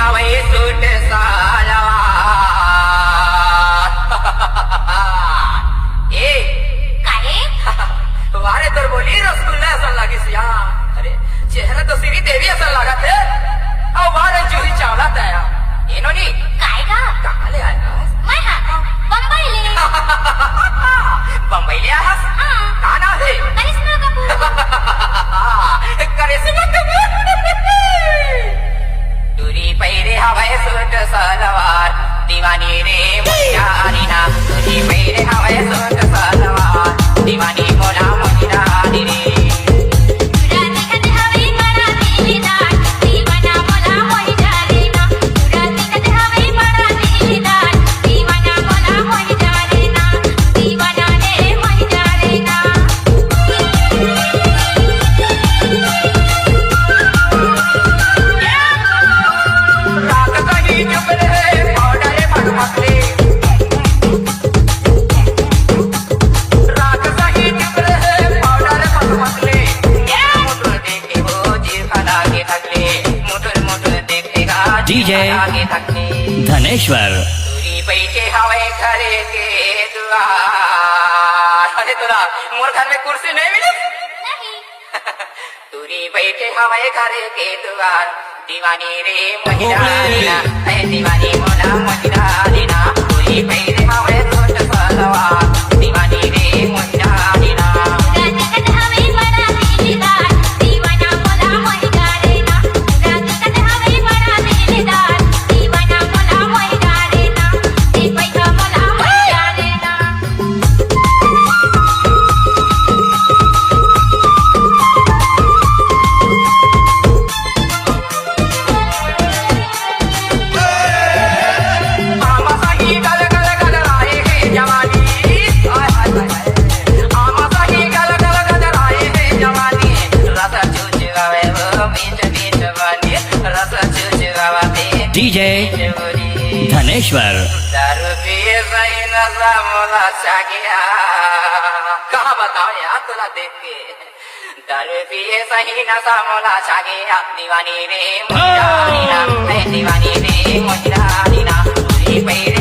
हवई सूट सलवार ए काय वारे तर बोली रसगुल्ला असा लागे सिया अरे चेहरा तो श्री देवी असा लागत है और वारे जूही चावला तया एनोनी काय गा काले आया मैं हा बंबईले बंबईले आहास हा का नाव है करिश्मा कपूर करिश्मा कपूर तुरी पैरे हवाय सूट सलवार दीवानी रे मुनिया रीना तुरी पैरे हवाय सूट सलवार दीवानी मोला मुनिया रे तुरा देखत हवे बड़ा दिलदार दीवाना मोला मोहि जालेना तुरा देखत हवे बड़ा दिलदार दीवाना मोला मोहि जालेना दीवाना ने मोहि जालेना रात कहीं चुप रहे पाउडर मधुमक्खी रात कहीं चुप रहे पाउडर मधुमक्खी मुठुर देखे हो जीव लागे थकले मुठुर देखेगा DJ लागे थकले धनेश्वर तुरी बैठे हवे घरे के द्वार अरे तुरा मोर घर में कुर्सी नहीं मिली नहीं तुरी बैठे हवे घरे के द्वार दीवानी रे महिला रीना है दीवानी मोला महिला रीना तुरी बैठे हवे सूट सलवार दीवानी रे महिला रीना तुरा देखत हवे बड़ा दिलदार दीवाना मोला मोहि जालेना तुरा देखत हवे बड़ा दिलदार दीवाना मोला मोहि जालेना ते पैसा मोला मोहि जालेना आमा साही गल गल गल आए है जवानी हाय हाय हाय आमा साही गल गल गल आए है जवानी रस चूच गावे वो मीठ मीठ वानी रस चूच गावे DJ चोरी धनेश्वर दारू पिए सही नशा मोला छा गया कहाँ बताओ यार तुला देख के दारू पिए सही नशा मोला छा गया दीवानी रे मोहिना रीना है दीवानी रे मोहिना रीना तुरी पैरे